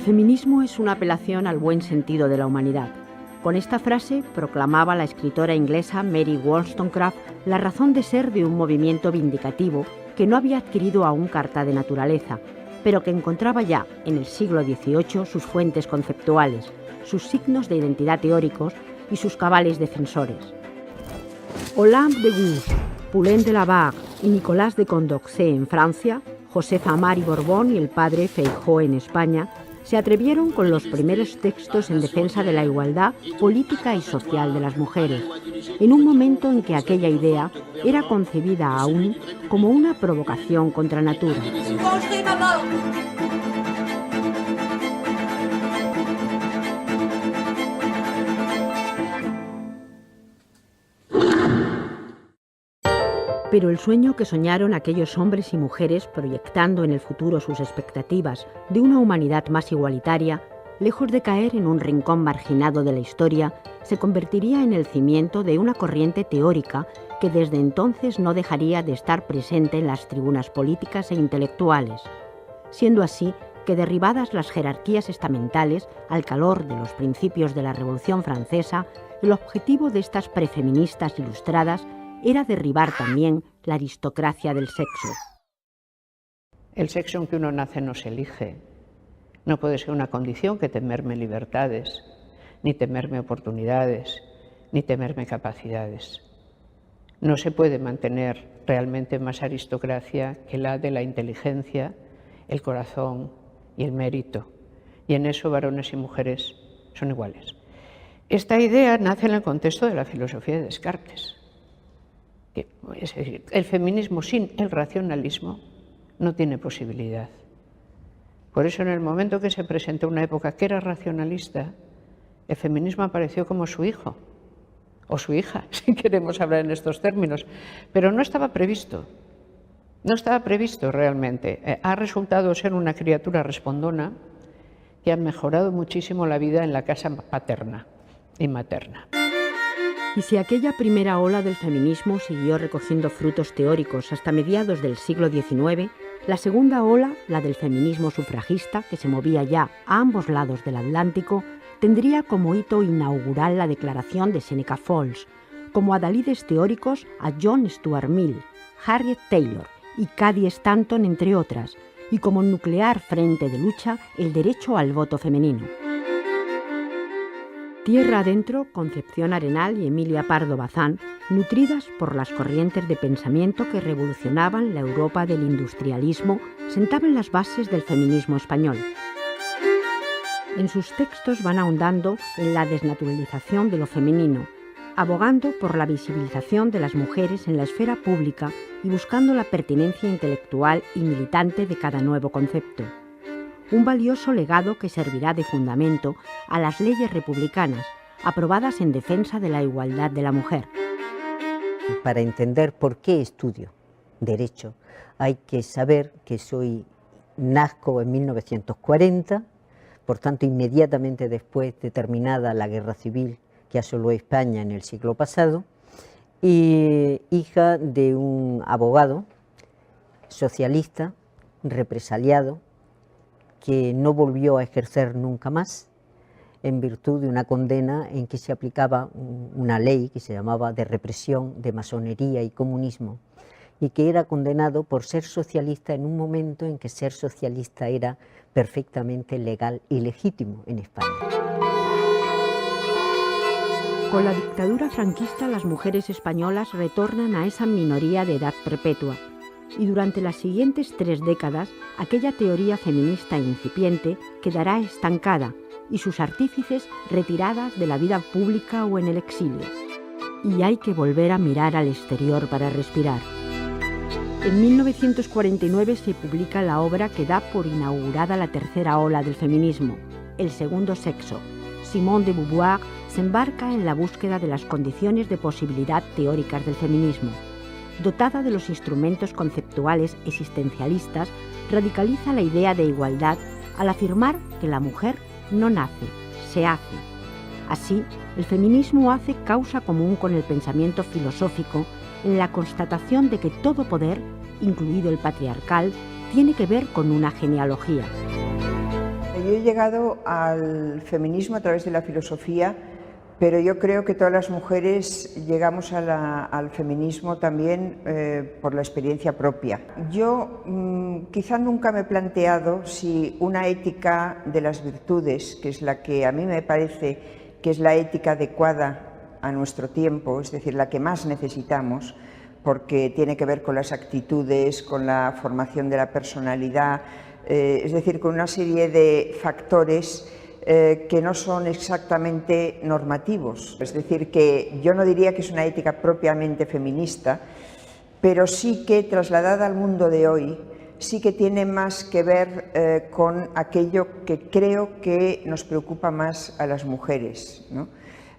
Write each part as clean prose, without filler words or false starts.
feminismo es una apelación al buen sentido de la humanidad. Con esta frase proclamaba la escritora inglesa Mary Wollstonecraft la razón de ser de un movimiento vindicativo que no había adquirido aún carta de naturaleza, pero que encontraba ya en el siglo XVIII sus fuentes conceptuales, sus signos de identidad teóricos y sus cabales defensores. Olympe de Gouges, Poulain de la Barre y Nicolas de Condorcet en Francia, Josefa Amari Borbón y el padre Feijóo en España se atrevieron con los primeros textos en defensa de la igualdad política y social de las mujeres, en un momento en que aquella idea era concebida aún como una provocación contra natura. Pero el sueño que soñaron aquellos hombres y mujeres proyectando en el futuro sus expectativas de una humanidad más igualitaria, lejos de caer en un rincón marginado de la historia, se convertiría en el cimiento de una corriente teórica que desde entonces no dejaría de estar presente en las tribunas políticas e intelectuales, siendo así que derribadas las jerarquías estamentales al calor de los principios de la Revolución Francesa, el objetivo de estas prefeministas ilustradas era derribar también la aristocracia del sexo. El sexo en que uno nace no se elige. No puede ser una condición que temerme libertades, ni temerme oportunidades, ni temerme capacidades. No se puede mantener realmente más aristocracia que la de la inteligencia, el corazón y el mérito. Y en eso varones y mujeres son iguales. Esta idea nace en el contexto de la filosofía de Descartes. Es decir, el feminismo sin el racionalismo no tiene posibilidad. Por eso en el momento que se presentó una época que era racionalista, el feminismo apareció como su hijo, o su hija, si queremos hablar en estos términos, pero no estaba previsto realmente. Ha resultado ser una criatura respondona que ha mejorado muchísimo la vida en la casa paterna y materna. Y si aquella primera ola del feminismo siguió recogiendo frutos teóricos hasta mediados del siglo XIX, la segunda ola, la del feminismo sufragista, que se movía ya a ambos lados del Atlántico, tendría como hito inaugural la declaración de Seneca Falls, como adalides teóricos a John Stuart Mill, Harriet Taylor y Cady Stanton, entre otras, y como nuclear frente de lucha el derecho al voto femenino. Tierra adentro, Concepción Arenal y Emilia Pardo Bazán, nutridas por las corrientes de pensamiento que revolucionaban la Europa del industrialismo, sentaban las bases del feminismo español. En sus textos van ahondando en la desnaturalización de lo femenino, abogando por la visibilización de las mujeres en la esfera pública y buscando la pertinencia intelectual y militante de cada nuevo concepto. Un valioso legado que servirá de fundamento a las leyes republicanas, aprobadas en defensa de la igualdad de la mujer. Para entender por qué estudio Derecho, hay que saber que nazco en 1940, por tanto inmediatamente después de terminada la Guerra Civil que asoló España en el siglo pasado, y hija de un abogado socialista, represaliado, que no volvió a ejercer nunca más en virtud de una condena en que se aplicaba una ley que se llamaba de represión de masonería y comunismo, y que era condenado por ser socialista en un momento en que ser socialista era perfectamente legal y legítimo en España. Con la dictadura franquista, las mujeres españolas retornan a esa minoría de edad perpetua, y durante las siguientes 3 décadas, aquella teoría feminista incipiente quedará estancada y sus artífices retiradas de la vida pública o en el exilio. Y hay que volver a mirar al exterior para respirar. En 1949 se publica la obra que da por inaugurada la tercera ola del feminismo, El segundo sexo. Simone de Beauvoir se embarca en la búsqueda de las condiciones de posibilidad teóricas del feminismo. Dotada de los instrumentos conceptuales existencialistas, radicaliza la idea de igualdad al afirmar que la mujer no nace, se hace. Así, el feminismo hace causa común con el pensamiento filosófico en la constatación de que todo poder, incluido el patriarcal, tiene que ver con una genealogía. yo he llegado al feminismo a través de la filosofía, pero yo creo que todas las mujeres llegamos al feminismo también por la experiencia propia. Yo quizá nunca me he planteado si una ética de las virtudes, que es la que a mí me parece que es la ética adecuada a nuestro tiempo, es decir, la que más necesitamos, porque tiene que ver con las actitudes, con la formación de la personalidad, es decir, con una serie de factores que no son exactamente normativos. Es decir, que yo no diría que es una ética propiamente feminista, pero sí que trasladada al mundo de hoy, sí que tiene más que ver con aquello que creo que nos preocupa más a las mujeres, ¿no?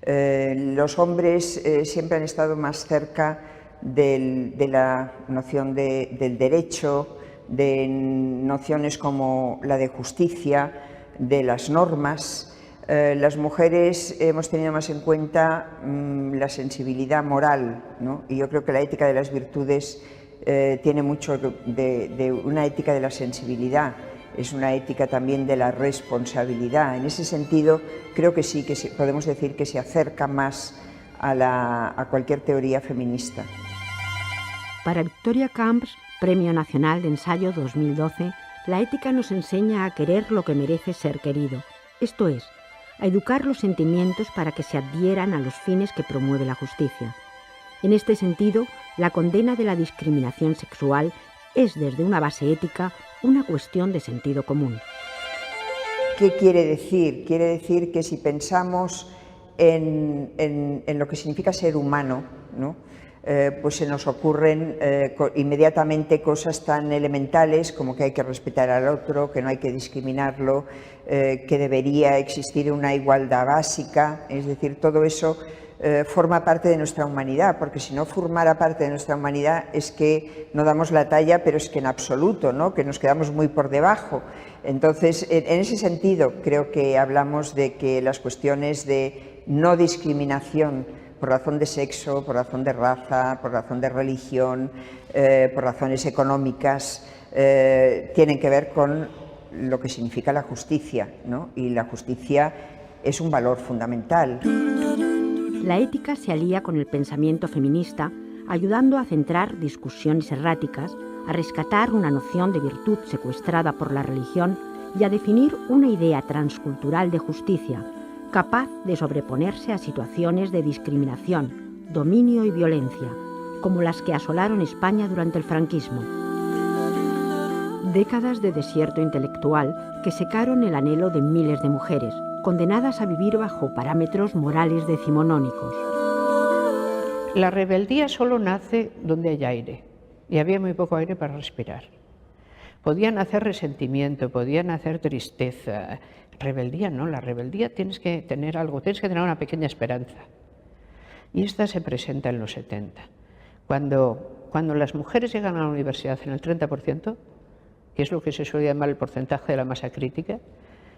Los hombres siempre han estado más cerca de la noción del derecho, de nociones como la de justicia, de las normas. Las mujeres hemos tenido más en cuenta la sensibilidad moral, ¿no? Y yo creo que la ética de las virtudes tiene mucho de una ética de la sensibilidad, es una ética también de la responsabilidad. En ese sentido, creo que sí, podemos decir que se acerca más a cualquier teoría feminista. Para Victoria Camps, Premio Nacional de Ensayo 2012, la ética nos enseña a querer lo que merece ser querido, esto es, a educar los sentimientos para que se adhieran a los fines que promueve la justicia. En este sentido, la condena de la discriminación sexual es, desde una base ética, una cuestión de sentido común. ¿Qué quiere decir? Quiere decir que si pensamos en lo que significa ser humano, ¿no? Pues se nos ocurren inmediatamente cosas tan elementales como que hay que respetar al otro, que no hay que discriminarlo, que debería existir una igualdad básica, es decir, todo eso forma parte de nuestra humanidad, porque si no formara parte de nuestra humanidad es que no damos la talla, pero es que en absoluto, ¿no? Que nos quedamos muy por debajo. Entonces, en ese sentido, creo que hablamos de que las cuestiones de no discriminación por razón de sexo, por razón de raza, por razón de religión, por razones económicas, tienen que ver con lo que significa la justicia, ¿no? Y la justicia es un valor fundamental. La ética se alía con el pensamiento feminista, ayudando a centrar discusiones erráticas, a rescatar una noción de virtud secuestrada por la religión y a definir una idea transcultural de justicia, capaz de sobreponerse a situaciones de discriminación, dominio y violencia, como las que asolaron España durante el franquismo. Décadas de desierto intelectual que secaron el anhelo de miles de mujeres, condenadas a vivir bajo parámetros morales decimonónicos. La rebeldía solo nace donde hay aire, y había muy poco aire para respirar. Podían hacer resentimiento, podían hacer tristeza. Rebeldía no, la rebeldía tienes que tener algo, tienes que tener una pequeña esperanza. Y esta se presenta en los 70. Cuando las mujeres llegan a la universidad en el 30%, que es lo que se suele llamar el porcentaje de la masa crítica,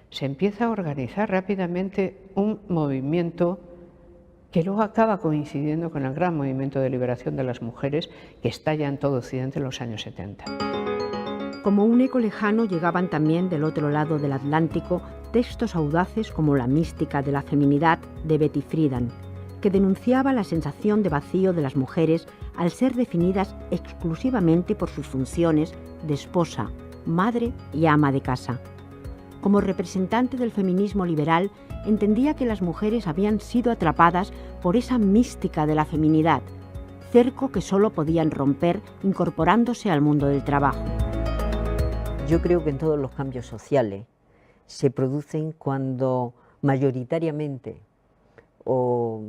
se empieza a organizar rápidamente un movimiento que luego acaba coincidiendo con el gran movimiento de liberación de las mujeres que estalla en todo Occidente en los años 70. Como un eco lejano llegaban también del otro lado del Atlántico textos audaces como La mística de la feminidad de Betty Friedan, que denunciaba la sensación de vacío de las mujeres al ser definidas exclusivamente por sus funciones de esposa, madre y ama de casa. Como representante del feminismo liberal, entendía que las mujeres habían sido atrapadas por esa mística de la feminidad, cerco que solo podían romper incorporándose al mundo del trabajo. Yo creo que en todos los cambios sociales se producen cuando mayoritariamente o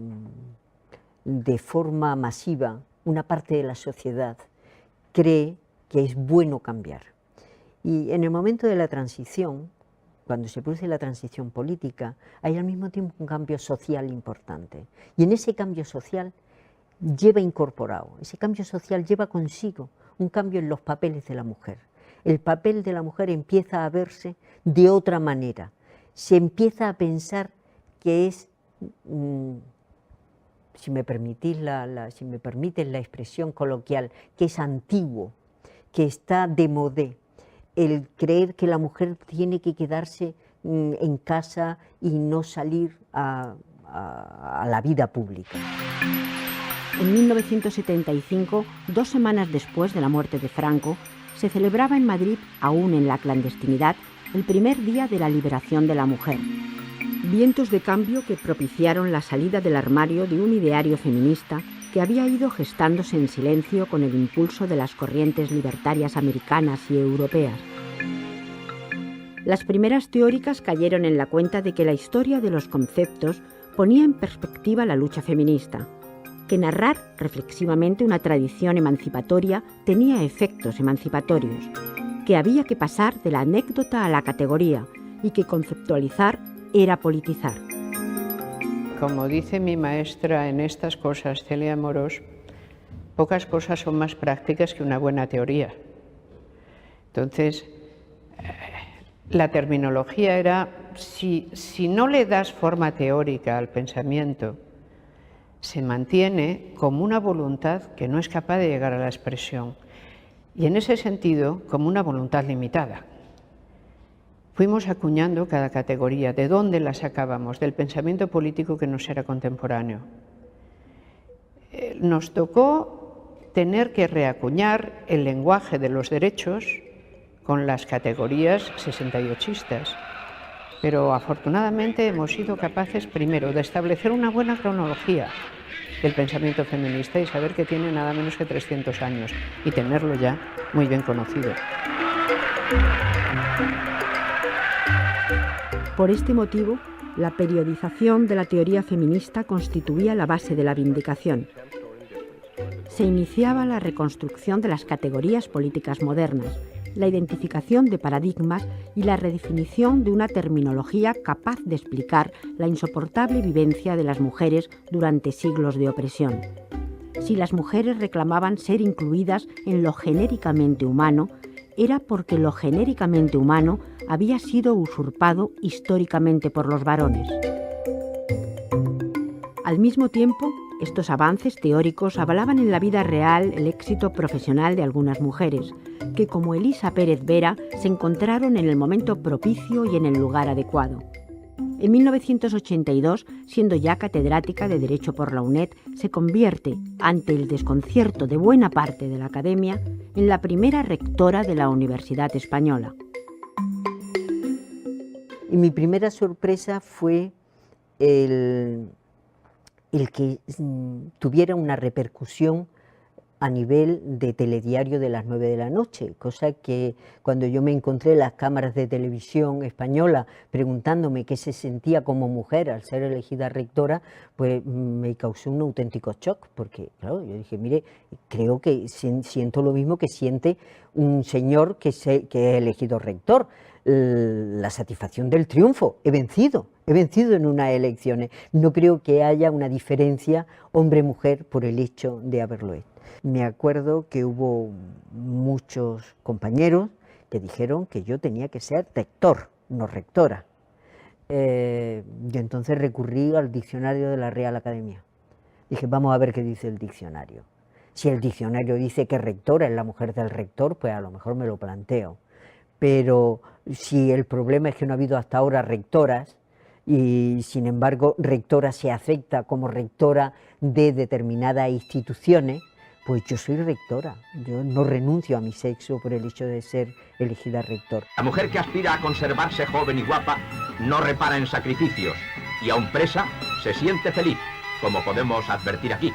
de forma masiva una parte de la sociedad cree que es bueno cambiar. Y en el momento de la transición, cuando se produce la transición política, hay al mismo tiempo un cambio social importante. Y en ese cambio social lleva incorporado, ese cambio social lleva consigo un cambio en los papeles de la mujer. El papel de la mujer empieza a verse de otra manera. Se empieza a pensar que es, si me permitís si me permiten la expresión coloquial, que es antiguo, que está de modé, el creer que la mujer tiene que quedarse en casa y no salir a la vida pública. En 1975, 2 semanas después de la muerte de Franco, se celebraba en Madrid, aún en la clandestinidad, el primer día de la liberación de la mujer. Vientos de cambio que propiciaron la salida del armario de un ideario feminista que había ido gestándose en silencio con el impulso de las corrientes libertarias americanas y europeas. Las primeras teóricas cayeron en la cuenta de que la historia de los conceptos ponía en perspectiva la lucha feminista, que narrar reflexivamente una tradición emancipatoria tenía efectos emancipatorios, que había que pasar de la anécdota a la categoría y que conceptualizar era politizar. Como dice mi maestra en estas cosas, Celia Amorós, pocas cosas son más prácticas que una buena teoría. Entonces, la terminología era, si no le das forma teórica al pensamiento, se mantiene como una voluntad que no es capaz de llegar a la expresión, y en ese sentido, como una voluntad limitada. Fuimos acuñando cada categoría. ¿De dónde la sacábamos? Del pensamiento político que nos era contemporáneo. Nos tocó tener que reacuñar el lenguaje de los derechos con las categorías 68istas. Pero afortunadamente hemos sido capaces, primero, de establecer una buena cronología del pensamiento feminista y saber que tiene nada menos que 300 años y tenerlo ya muy bien conocido. Por este motivo, la periodización de la teoría feminista constituía la base de la vindicación. Se iniciaba la reconstrucción de las categorías políticas modernas, la identificación de paradigmas y la redefinición de una terminología capaz de explicar la insoportable vivencia de las mujeres durante siglos de opresión. Si las mujeres reclamaban ser incluidas en lo genéricamente humano, era porque lo genéricamente humano había sido usurpado históricamente por los varones. Al mismo tiempo, estos avances teóricos avalaban en la vida real el éxito profesional de algunas mujeres, que como Elisa Pérez Vera se encontraron en el momento propicio y en el lugar adecuado. En 1982, siendo ya catedrática de Derecho por la UNED, se convierte, ante el desconcierto de buena parte de la academia, en la primera rectora de la Universidad Española. Y mi primera sorpresa fue el que tuviera una repercusión a nivel de telediario de las 9 de la noche, cosa que cuando yo me encontré en las cámaras de televisión española preguntándome qué se sentía como mujer al ser elegida rectora, pues me causó un auténtico shock, porque claro, yo dije, mire, creo que siento lo mismo que siente un señor que es elegido rector, la satisfacción del triunfo, he vencido en unas elecciones, no creo que haya una diferencia hombre-mujer por el hecho de haberlo hecho. Me acuerdo que hubo muchos compañeros que dijeron que yo tenía que ser rector, no rectora. Y entonces recurrí al diccionario de la Real Academia. Dije, vamos a ver qué dice el diccionario. Si el diccionario dice que rectora es la mujer del rector, pues a lo mejor me lo planteo. Pero si el problema es que no ha habido hasta ahora rectoras, y sin embargo rectora se acepta como rectora de determinadas instituciones, pues yo soy rectora, yo no renuncio a mi sexo por el hecho de ser elegida rector. La mujer que aspira a conservarse joven y guapa no repara en sacrificios y aun presa se siente feliz, como podemos advertir aquí.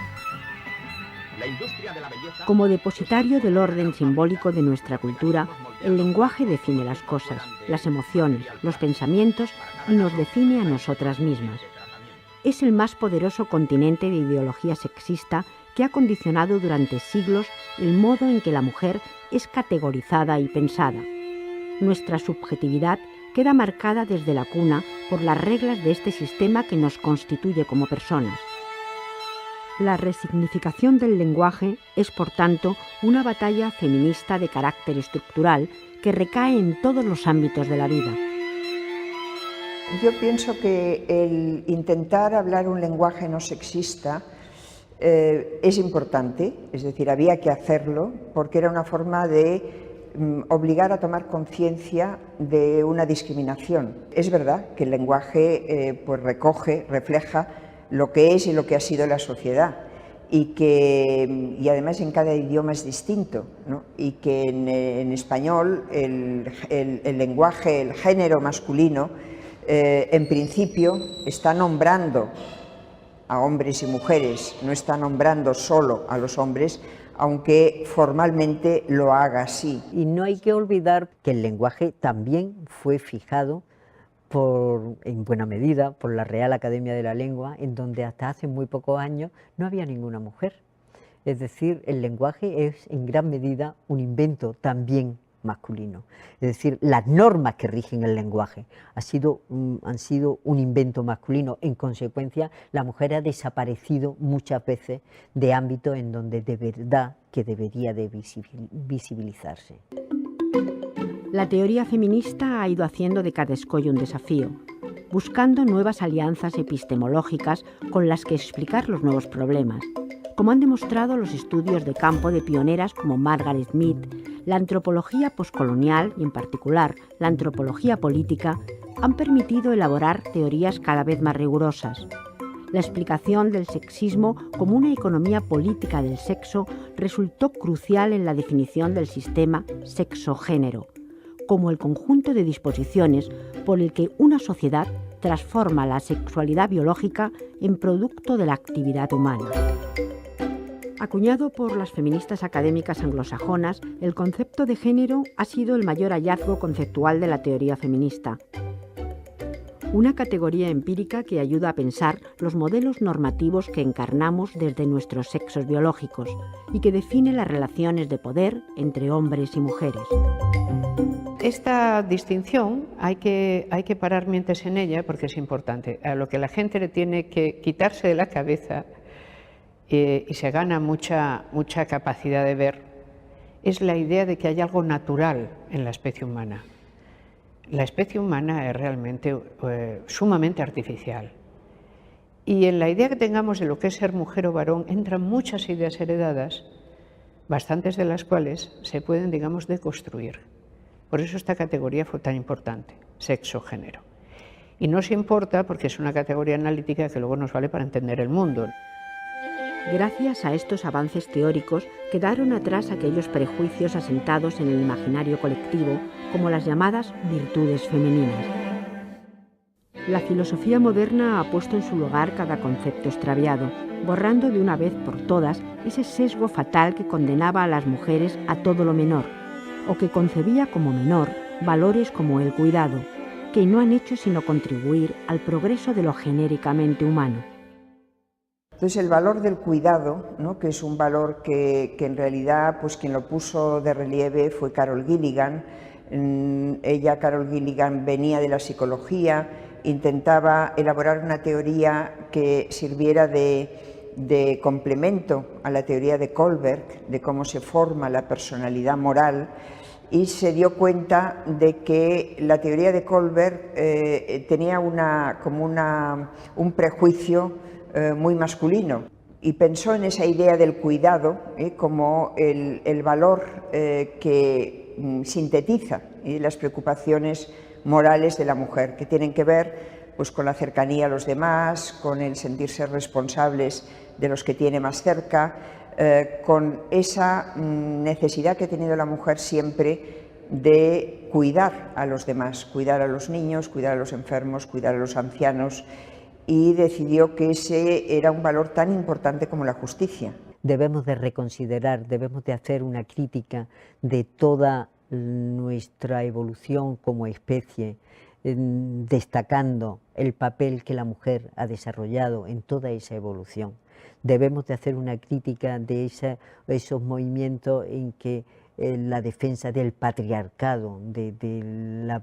La industria de la belleza... Como depositario del orden simbólico de nuestra cultura, el lenguaje define las cosas, las emociones, los pensamientos y nos define a nosotras mismas. Es el más poderoso continente de ideología sexista que ha condicionado durante siglos el modo en que la mujer es categorizada y pensada. Nuestra subjetividad queda marcada desde la cuna por las reglas de este sistema que nos constituye como personas. La resignificación del lenguaje es, por tanto, una batalla feminista de carácter estructural que recae en todos los ámbitos de la vida. Yo pienso que el intentar hablar un lenguaje no sexista es importante, es decir, había que hacerlo porque era una forma de obligar a tomar conciencia de una discriminación. Es verdad que el lenguaje pues recoge, refleja lo que es y lo que ha sido la sociedad, y además en cada idioma es distinto, ¿no? Y que en español el lenguaje, el género masculino, en principio está nombrando a hombres y mujeres, no está nombrando solo a los hombres, aunque formalmente lo haga así. Y no hay que olvidar que el lenguaje también fue fijado en buena medida por la Real Academia de la Lengua, en donde hasta hace muy pocos años no había ninguna mujer. Es decir, el lenguaje es en gran medida un invento también masculino. Es decir, las normas que rigen el lenguaje han sido un invento masculino. En consecuencia, la mujer ha desaparecido muchas veces de ámbitos en donde de verdad que debería de visibilizarse. La teoría feminista ha ido haciendo de cada escollo un desafío, buscando nuevas alianzas epistemológicas con las que explicar los nuevos problemas. Como han demostrado los estudios de campo de pioneras como Margaret Mead, la antropología poscolonial y en particular la antropología política han permitido elaborar teorías cada vez más rigurosas. La explicación del sexismo como una economía política del sexo resultó crucial en la definición del sistema sexo-género, como el conjunto de disposiciones por el que una sociedad transforma la sexualidad biológica en producto de la actividad humana. Acuñado por las feministas académicas anglosajonas, el concepto de género ha sido el mayor hallazgo conceptual de la teoría feminista. Una categoría empírica que ayuda a pensar los modelos normativos que encarnamos desde nuestros sexos biológicos y que define las relaciones de poder entre hombres y mujeres. Esta distinción hay que parar mientes en ella porque es importante. A lo que la gente le tiene que quitarse de la cabeza y se gana mucha capacidad de ver es la idea de que hay algo natural en la especie humana. La especie humana es realmente sumamente artificial. Y en la idea que tengamos de lo que es ser mujer o varón entran muchas ideas heredadas, bastantes de las cuales se pueden, digamos, deconstruir. Por eso esta categoría fue tan importante, sexo-género. Y nos importa porque es una categoría analítica que luego nos vale para entender el mundo. Gracias a estos avances teóricos quedaron atrás aquellos prejuicios asentados en el imaginario colectivo como las llamadas virtudes femeninas. La filosofía moderna ha puesto en su lugar cada concepto extraviado, borrando de una vez por todas ese sesgo fatal que condenaba a las mujeres a todo lo menor, o que concebía como menor valores como el cuidado, que no han hecho sino contribuir al progreso de lo genéricamente humano. Entonces el valor del cuidado, ¿no?, que es un valor que en realidad pues quien lo puso de relieve fue Carol Gilligan. Carol Gilligan, venía de la psicología, intentaba elaborar una teoría que sirviera de complemento a la teoría de Kohlberg, de cómo se forma la personalidad moral, y se dio cuenta de que la teoría de Kohlberg tenía un prejuicio muy masculino, y pensó en esa idea del cuidado como el valor que sintetiza las preocupaciones morales de la mujer, que tienen que ver pues con la cercanía a los demás, con el sentirse responsables de los que tiene más cerca, con esa necesidad que ha tenido la mujer siempre de cuidar a los demás, cuidar a los niños, cuidar a los enfermos, cuidar a los ancianos, y decidió que ese era un valor tan importante como la justicia. Debemos de reconsiderar, debemos de hacer una crítica de toda nuestra evolución como especie, destacando el papel que la mujer ha desarrollado en toda esa evolución. Debemos de hacer una crítica de esos movimientos en que la defensa del patriarcado, de la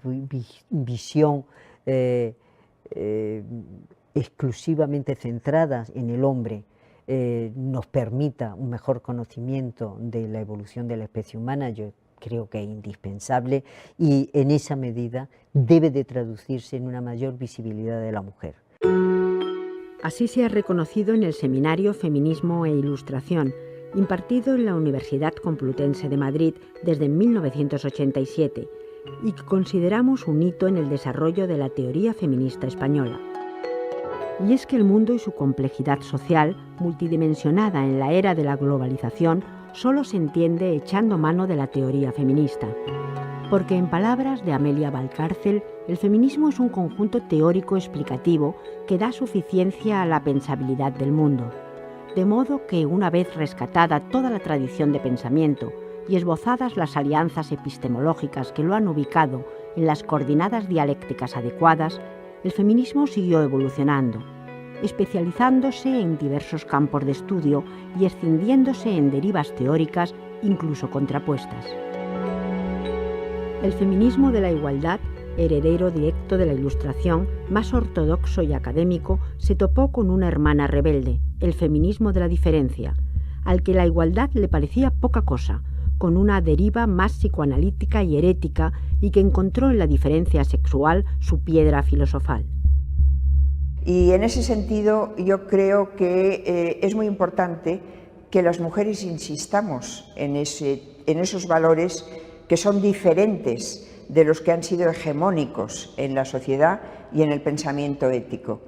visión exclusivamente centradas en el hombre, nos permita un mejor conocimiento de la evolución de la especie humana. Yo creo que es indispensable y en esa medida debe de traducirse en una mayor visibilidad de la mujer. Así se ha reconocido en el seminario Feminismo e Ilustración, impartido en la Universidad Complutense de Madrid desde 1987 y que consideramos un hito en el desarrollo de la teoría feminista española. Y es que el mundo y su complejidad social, multidimensionada en la era de la globalización, solo se entiende echando mano de la teoría feminista. Porque en palabras de Amelia Valcárcel, el feminismo es un conjunto teórico explicativo que da suficiencia a la pensabilidad del mundo. De modo que, una vez rescatada toda la tradición de pensamiento y esbozadas las alianzas epistemológicas que lo han ubicado en las coordenadas dialécticas adecuadas, el feminismo siguió evolucionando, especializándose en diversos campos de estudio y escindiéndose en derivas teóricas incluso contrapuestas. El feminismo de la igualdad, heredero directo de la Ilustración, más ortodoxo y académico, se topó con una hermana rebelde, el feminismo de la diferencia, al que la igualdad le parecía poca cosa, con una deriva más psicoanalítica y herética, y que encontró en la diferencia sexual su piedra filosofal. Y en ese sentido yo creo que es muy importante que las mujeres insistamos en esos valores que son diferentes de los que han sido hegemónicos en la sociedad y en el pensamiento ético.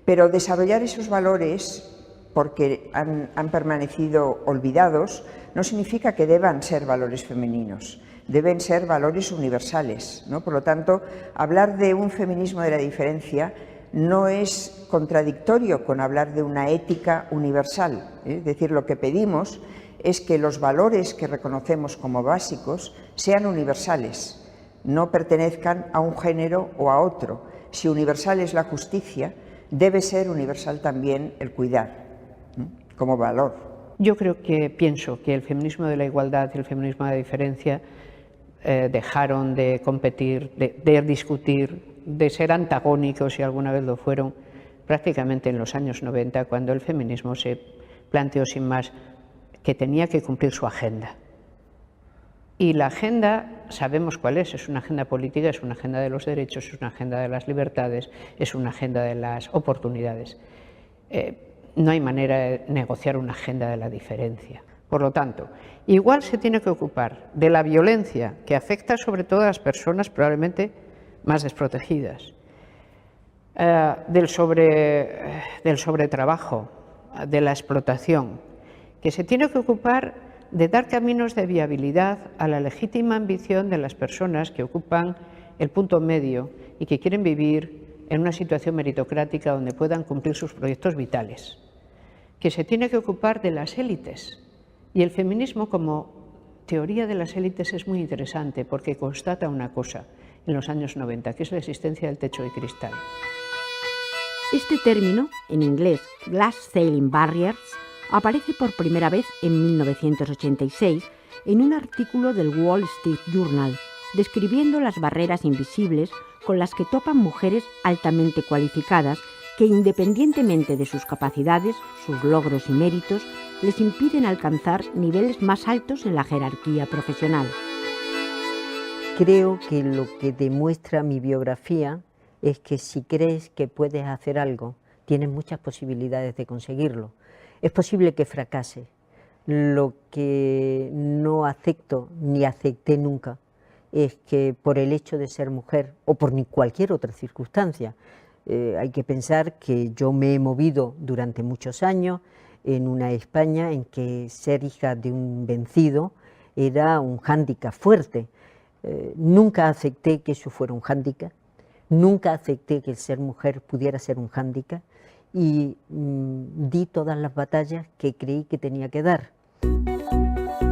Pero desarrollar esos valores, porque han permanecido olvidados, no significa que deban ser valores femeninos, deben ser valores universales, ¿no? Por lo tanto, hablar de un feminismo de la diferencia no es contradictorio con hablar de una ética universal, ¿eh? Es decir, lo que pedimos es que los valores que reconocemos como básicos sean universales, no pertenezcan a un género o a otro. Si universal es la justicia, debe ser universal también el cuidar, ¿no? Como valor. Yo pienso que el feminismo de la igualdad y el feminismo de la diferencia dejaron de competir, de discutir, de ser antagónicos, si alguna vez lo fueron, prácticamente en los años 90, cuando el feminismo se planteó sin más que tenía que cumplir su agenda. Y la agenda, sabemos cuál es una agenda política, es una agenda de los derechos, es una agenda de las libertades, es una agenda de las oportunidades. No hay manera de negociar una agenda de la diferencia. Por lo tanto, igual se tiene que ocupar de la violencia que afecta sobre todo a las personas probablemente más desprotegidas, del sobretrabajo, de la explotación, que se tiene que ocupar de dar caminos de viabilidad a la legítima ambición de las personas que ocupan el punto medio y que quieren vivir en una situación meritocrática donde puedan cumplir sus proyectos vitales, que se tiene que ocupar de las élites. Y el feminismo como teoría de las élites es muy interesante porque constata una cosa en los años 90, que es la existencia del techo de cristal. Este término, en inglés Glass Ceiling Barriers, aparece por primera vez en 1986 en un artículo del Wall Street Journal, describiendo las barreras invisibles con las que topan mujeres altamente cualificadas que, independientemente de sus capacidades, sus logros y méritos, les impiden alcanzar niveles más altos en la jerarquía profesional. Creo que lo que demuestra mi biografía es que si crees que puedes hacer algo, tienes muchas posibilidades de conseguirlo. Es posible que fracase. Lo que no acepto ni acepté nunca es que por el hecho de ser mujer o por ni cualquier otra circunstancia, hay que pensar que yo me he movido durante muchos años en una España en que ser hija de un vencido era un hándicap fuerte. Nunca acepté que eso fuera un hándicap, nunca acepté que el ser mujer pudiera ser un hándicap y di todas las batallas que creí que tenía que dar.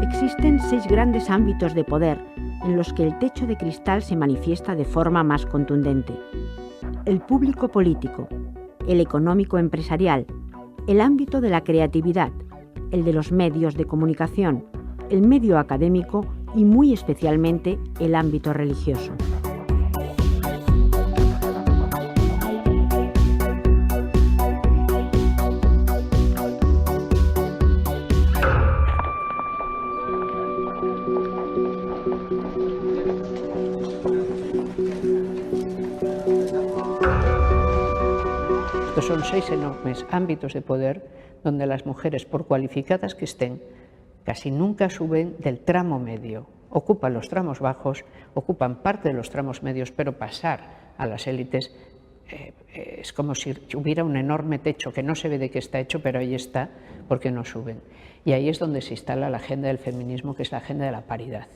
Existen 6 grandes ámbitos de poder en los que el techo de cristal se manifiesta de forma más contundente. El público político, el económico empresarial, el ámbito de la creatividad, el de los medios de comunicación, el medio académico y muy especialmente el ámbito religioso. Estos son 6 enormes ámbitos de poder donde las mujeres, por cualificadas que estén, casi nunca suben del tramo medio. Ocupan los tramos bajos, ocupan parte de los tramos medios, pero pasar a las élites es como si hubiera un enorme techo que no se ve de qué está hecho, pero ahí está, porque no suben. Y ahí es donde se instala la agenda del feminismo, que es la agenda de la paridad.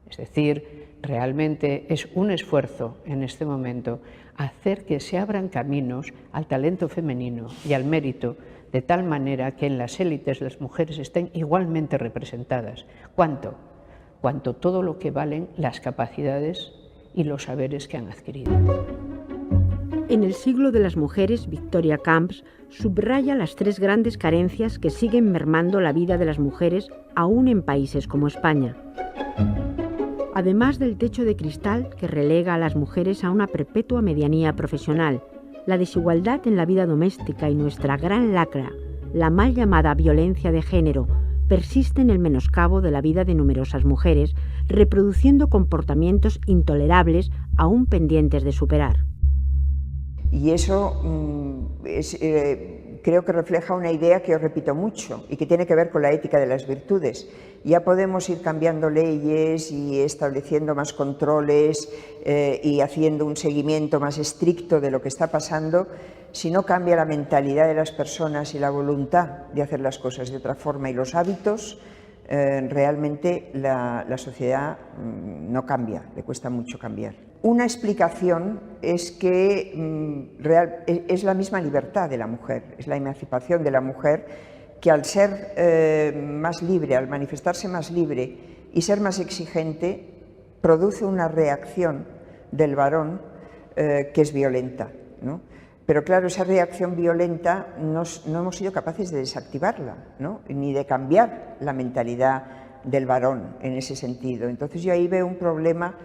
Es decir, realmente es un esfuerzo en este momento hacer que se abran caminos al talento femenino y al mérito, de tal manera que en las élites las mujeres estén igualmente representadas. ¿Cuánto? Cuanto todo lo que valen las capacidades y los saberes que han adquirido. En el siglo de las mujeres, Victoria Camps subraya las 3 grandes carencias que siguen mermando la vida de las mujeres aún en países como España. Además del techo de cristal que relega a las mujeres a una perpetua medianía profesional, la desigualdad en la vida doméstica y nuestra gran lacra, la mal llamada violencia de género, persiste en el menoscabo de la vida de numerosas mujeres, reproduciendo comportamientos intolerables aún pendientes de superar. Y eso creo que refleja una idea que yo repito mucho y que tiene que ver con la ética de las virtudes. Ya podemos ir cambiando leyes y estableciendo más controles y haciendo un seguimiento más estricto de lo que está pasando, si no cambia la mentalidad de las personas y la voluntad de hacer las cosas de otra forma y los hábitos, realmente la sociedad no cambia, le cuesta mucho cambiar. Una explicación es que es la misma libertad de la mujer, es la emancipación de la mujer, que al ser más libre, al manifestarse más libre y ser más exigente, produce una reacción del varón que es violenta, ¿no? Pero claro, esa reacción violenta no hemos sido capaces de desactivarla, ¿no? Ni de cambiar la mentalidad del varón en ese sentido. Entonces yo ahí veo un problema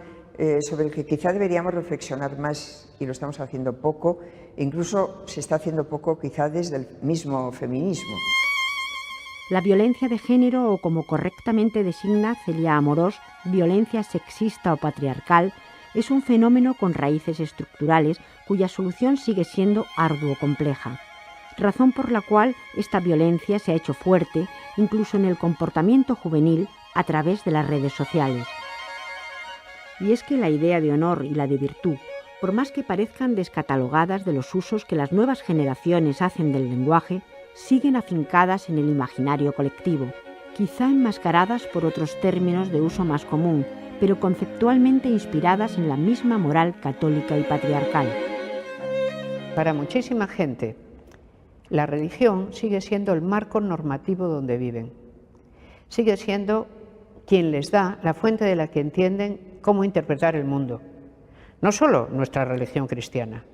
sobre el que quizá deberíamos reflexionar más, y lo estamos haciendo poco, incluso se está haciendo poco quizá desde el mismo feminismo. La violencia de género, o como correctamente designa Celia Amorós, violencia sexista o patriarcal, es un fenómeno con raíces estructurales cuya solución sigue siendo arduo compleja, razón por la cual esta violencia se ha hecho fuerte incluso en el comportamiento juvenil a través de las redes sociales. Y es que la idea de honor y la de virtud, por más que parezcan descatalogadas de los usos que las nuevas generaciones hacen del lenguaje, siguen afincadas en el imaginario colectivo, quizá enmascaradas por otros términos de uso más común, pero conceptualmente inspiradas en la misma moral católica y patriarcal. Para muchísima gente, la religión sigue siendo el marco normativo donde viven. Sigue siendo quien les da la fuente de la que entienden cómo interpretar el mundo. No solo nuestra religión cristiana.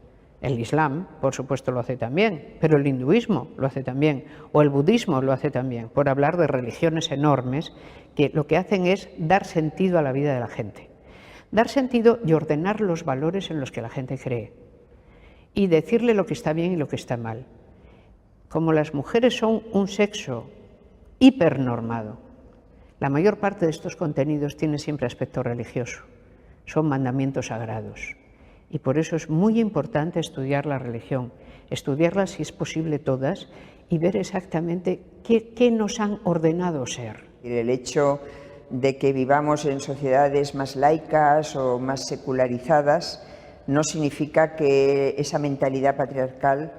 El Islam, por supuesto, lo hace también, pero el hinduismo lo hace también, o el budismo lo hace también, por hablar de religiones enormes que lo que hacen es dar sentido a la vida de la gente. Dar sentido y ordenar los valores en los que la gente cree. Y decirle lo que está bien y lo que está mal. Como las mujeres son un sexo hipernormado, la mayor parte de estos contenidos tiene siempre aspecto religioso. Son mandamientos sagrados. Y por eso es muy importante estudiar la religión, estudiarla si es posible todas y ver exactamente qué nos han ordenado ser. El hecho de que vivamos en sociedades más laicas o más secularizadas no significa que esa mentalidad patriarcal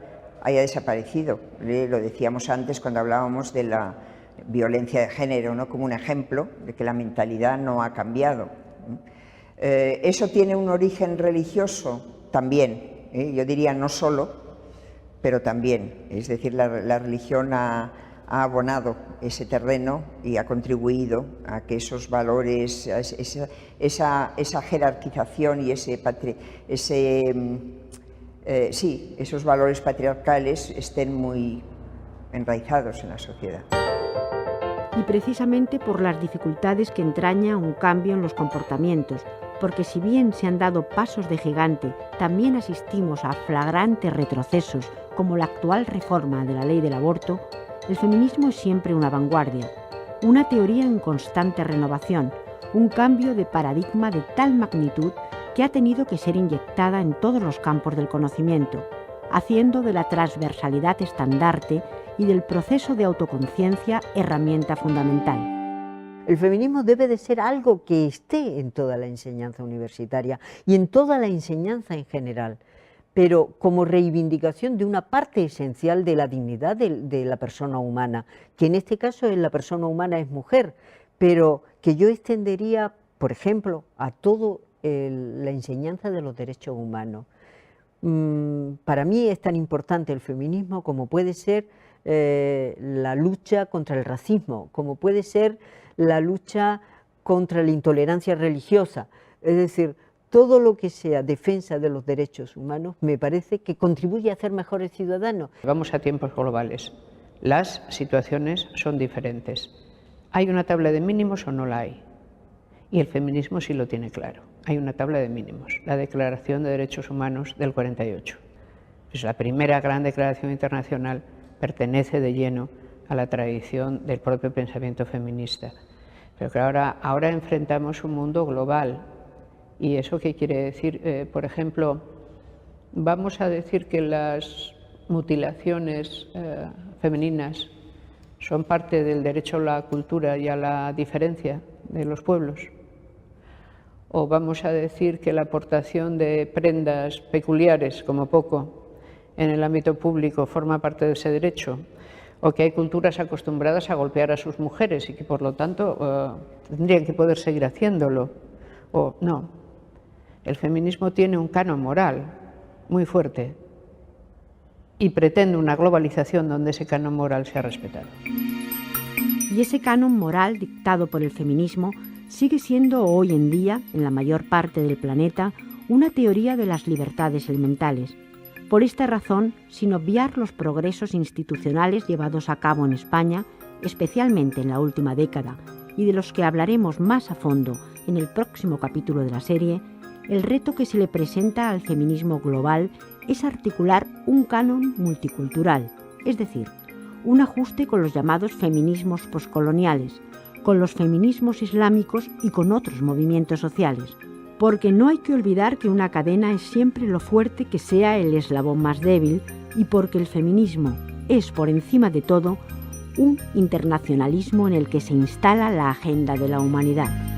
haya desaparecido. Lo decíamos antes cuando hablábamos de la violencia de género, ¿no? Como un ejemplo de que la mentalidad no ha cambiado. ¿Eso tiene un origen religioso? También, yo diría no solo, pero también. Es decir, la religión ha abonado ese terreno y ha contribuido a que esos valores, esa jerarquización y esos valores patriarcales estén muy enraizados en la sociedad. Y precisamente por las dificultades que entraña un cambio en los comportamientos, porque si bien se han dado pasos de gigante, también asistimos a flagrantes retrocesos como la actual reforma de la ley del aborto, el feminismo es siempre una vanguardia, una teoría en constante renovación, un cambio de paradigma de tal magnitud que ha tenido que ser inyectada en todos los campos del conocimiento, haciendo de la transversalidad estandarte y del proceso de autoconciencia herramienta fundamental. El feminismo debe de ser algo que esté en toda la enseñanza universitaria y en toda la enseñanza en general, pero como reivindicación de una parte esencial de la dignidad de la persona humana, que en este caso la persona humana es mujer, pero que yo extendería, por ejemplo, a toda la enseñanza de los derechos humanos. Para mí es tan importante el feminismo como puede ser la lucha contra el racismo, como puede ser la lucha contra la intolerancia religiosa, es decir, todo lo que sea defensa de los derechos humanos me parece que contribuye a ser mejores ciudadanos. Vamos a tiempos globales, las situaciones son diferentes. ¿Hay una tabla de mínimos o no la hay? Y el feminismo sí lo tiene claro. Hay una tabla de mínimos, la Declaración de Derechos Humanos del 48. Es la primera gran declaración internacional, pertenece de lleno a la tradición del propio pensamiento feminista. Pero que ahora enfrentamos un mundo global. ¿Y eso qué quiere decir? Por ejemplo, vamos a decir que las mutilaciones femeninas son parte del derecho a la cultura y a la diferencia de los pueblos. O vamos a decir que la aportación de prendas peculiares, como poco, en el ámbito público forma parte de ese derecho. O que hay culturas acostumbradas a golpear a sus mujeres y que por lo tanto tendrían que poder seguir haciéndolo. O no. El feminismo tiene un canon moral muy fuerte y pretende una globalización donde ese canon moral sea respetado. Y ese canon moral dictado por el feminismo sigue siendo hoy en día, en la mayor parte del planeta, una teoría de las libertades elementales. Por esta razón, sin obviar los progresos institucionales llevados a cabo en España, especialmente en la última década, y de los que hablaremos más a fondo en el próximo capítulo de la serie, el reto que se le presenta al feminismo global es articular un canon multicultural, es decir, un ajuste con los llamados feminismos poscoloniales, con los feminismos islámicos y con otros movimientos sociales. Porque no hay que olvidar que una cadena es siempre lo fuerte que sea el eslabón más débil y porque el feminismo es, por encima de todo, un internacionalismo en el que se instala la agenda de la humanidad.